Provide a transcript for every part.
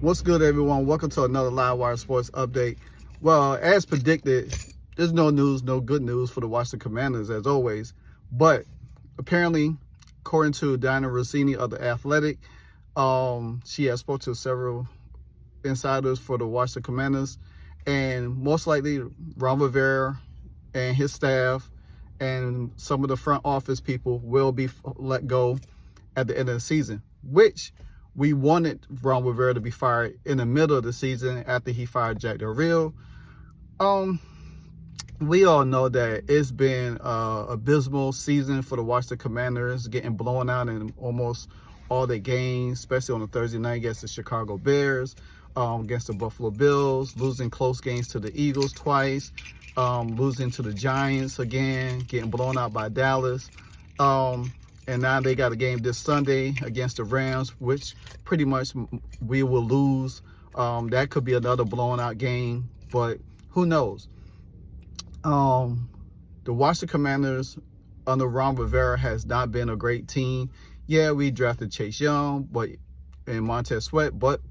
What's good, everyone? Welcome to another Livewire Sports update. Well, as predicted, there's no news, no good news for the Washington Commanders, as always. But apparently, according to Diana Rossini of The Athletic, she has spoke to several insiders for the Washington Commanders, and most likely Ron Rivera and his staff and some of the front office people will be let go at the end of the season, which we wanted Ron Rivera to be fired in the middle of the season after he fired Jack Del Rio. We all know that it's been an abysmal season for the Washington Commanders, getting blown out in almost all their games, especially on a Thursday night against the Chicago Bears, against the Buffalo Bills, losing close games to the Eagles twice, losing to the Giants again, getting blown out by Dallas. And now they got a game this Sunday against the Rams, which pretty much we will lose. That could be another blown out game, but who knows? The Washington Commanders under Ron Rivera has not been a great team. Yeah, we drafted Chase Young and Montez Sweat, but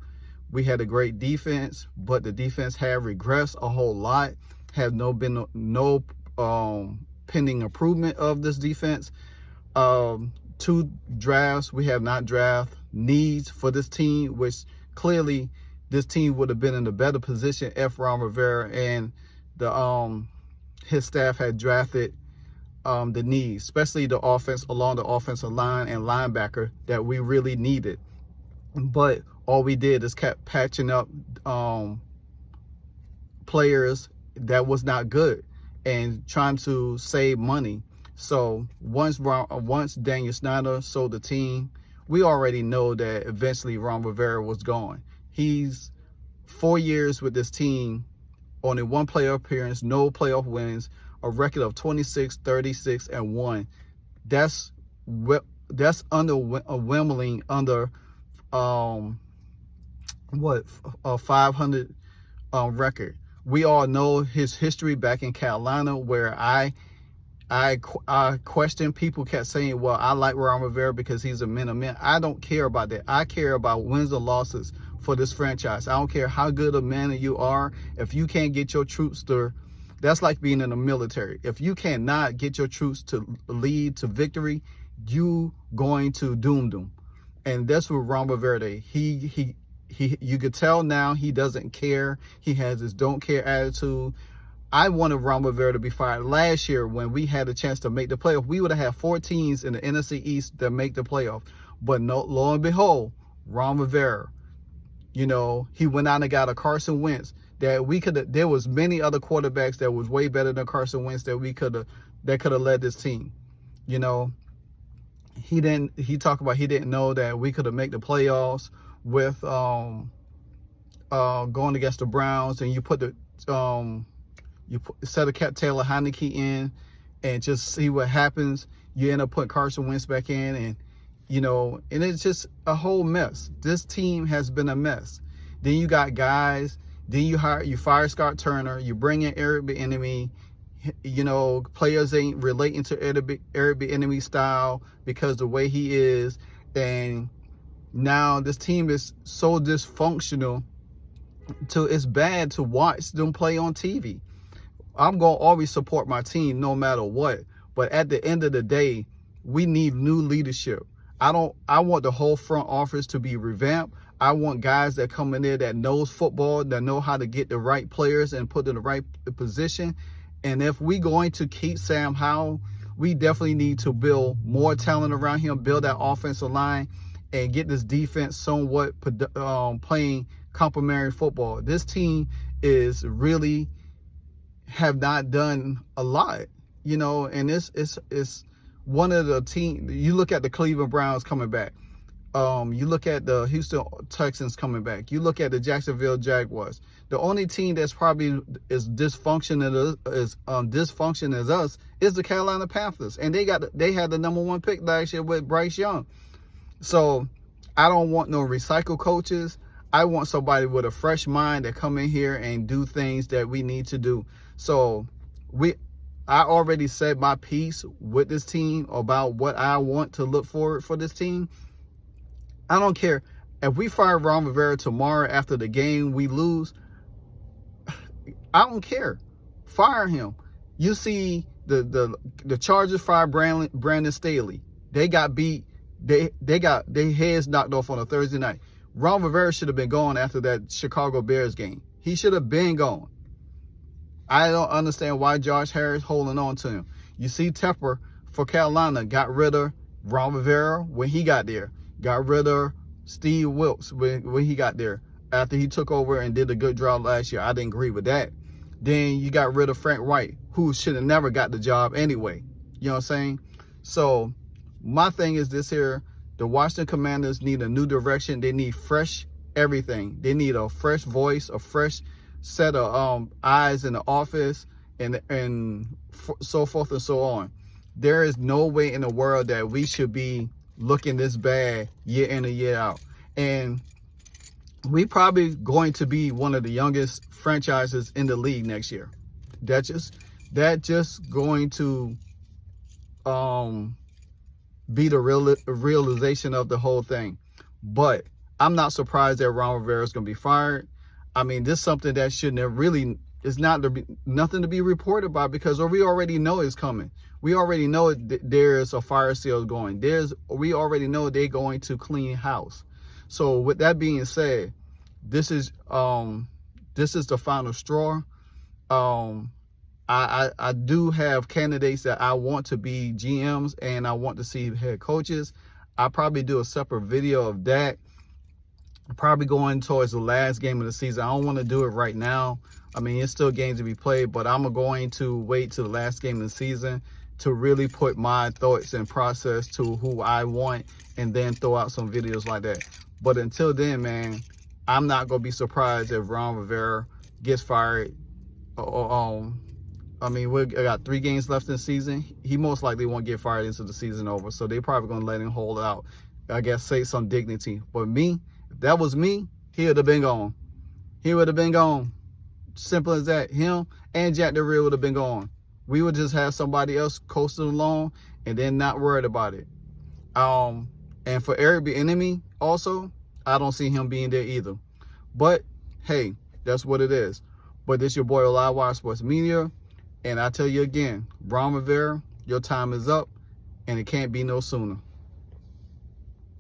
we had a great defense, but the defense had regressed a whole lot. Have been no pending improvement of this defense. 2 drafts we have not drafted needs for this team, which clearly this team would have been in a better position if Ron Rivera and his staff had drafted the needs, especially the offense along the offensive line and linebacker that we really needed. But all we did is kept patching up players that was not good and trying to save money. So once Daniel Snyder sold the team, we already know that eventually Ron Rivera was gone. He's 4 years with this team, only 1 playoff appearance, no playoff wins, a record of 26, 36, and 1. That's underwhelming under a 500 record. We all know his history back in Carolina, where I question. People kept saying, well, I like Ron Rivera because he's a man of men. I don't care about that. I care about wins or losses for this franchise. I don't care how good a man you are. If you can't get your troops that's like being in the military. If you cannot get your troops to lead to victory, you going to doom them. And that's what Ron Rivera did. You could tell now he doesn't care. He has this don't care attitude. I wanted Ron Rivera to be fired last year when we had a chance to make the playoff. We would have had 4 teams in the NFC East that make the playoff. But no, lo and behold, Ron Rivera, he went out and got a Carson Wentz that there was many other quarterbacks that was way better than Carson Wentz that could have led this team. He talked about he didn't know that we could have made the playoffs with going against the Browns, and you put instead of kept Taylor Heineke in and just see what happens. You end up putting Carson Wentz back in, and it's just a whole mess. This team has been a mess. Then you got guys. Then you fire Scott Turner. You bring in Eric Bieniemy. Players ain't relating to Eric Bieniemy style because the way he is, and now this team is so dysfunctional. It's bad to watch them play on TV. I'm going to always support my team no matter what. But at the end of the day, we need new leadership. I want the whole front office to be revamped. I want guys that come in there that knows football, that know how to get the right players and put in the right position. And if we're going to keep Sam Howell, we definitely need to build more talent around him, build that offensive line, and get this defense somewhat playing complementary football. This team is really have not done a lot, and it's one of the team. You look at the Cleveland Browns coming back. You look at the Houston Texans coming back. You look at the Jacksonville Jaguars. The only team that's probably as dysfunctional as us is the Carolina Panthers, and they had the number 1 pick last year with Bryce Young. So I don't want no recycle coaches. I want somebody with a fresh mind that come in here and do things that we need to do. So I already said my piece with this team about what I want to look forward for this team. I don't care. If we fire Ron Rivera tomorrow after the game we lose, I don't care. Fire him. You see the Chargers fired Brandon Staley. They got beat. They got their heads knocked off on a Thursday night. Ron Rivera should have been gone after that Chicago Bears game. He should have been gone. I don't understand why Josh Harris holding on to him. You see Tepper for Carolina got rid of Ron Rivera when he got there. Got rid of Steve Wilkes when he got there. After he took over and did a good job last year. I didn't agree with that. Then you got rid of Frank Wright, who should have never got the job anyway. You know what I'm saying? So my thing is this here. The Washington Commanders need a new direction. They need fresh everything. They need a fresh voice, a fresh set of eyes in the office, and so forth and so on. There is no way in the world that we should be looking this bad year in and year out. And we probably going to be one of the youngest franchises in the league next year. That just going to be the realization of the whole thing. But I'm not surprised that Ron Rivera is going to be fired. I mean, this is something that shouldn't have really, it's not nothing to be reported about, because we already know it's coming. We already know there's a fire sale going. We already know they're going to clean house. So with that being said, this is the final straw. I do have candidates that I want to be GMs and I want to see head coaches. I'll probably do a separate video of that. Probably going towards the last game of the season. I don't want to do it right now. I mean, it's still games to be played, but I'm going to wait till the last game of the season to really put my thoughts and process to who I want, and then throw out some videos like that. But until then, man, I'm not going to be surprised if Ron Rivera gets fired. I mean, we got 3 games left in the season. He most likely won't get fired until the season over. So they're probably going to let him hold out. I guess say some dignity. But me, if that was me, he would have been gone. He would have been gone. Simple as that. Him and Jack Del Rio would have been gone. We would just have somebody else coasting along and then not worried about it. And for Eric Bieniemy also, I don't see him being there either. But hey, that's what it is. But this your boy Live Sports Media. And I tell you again, Ron Rivera, your time is up, and it can't be no sooner.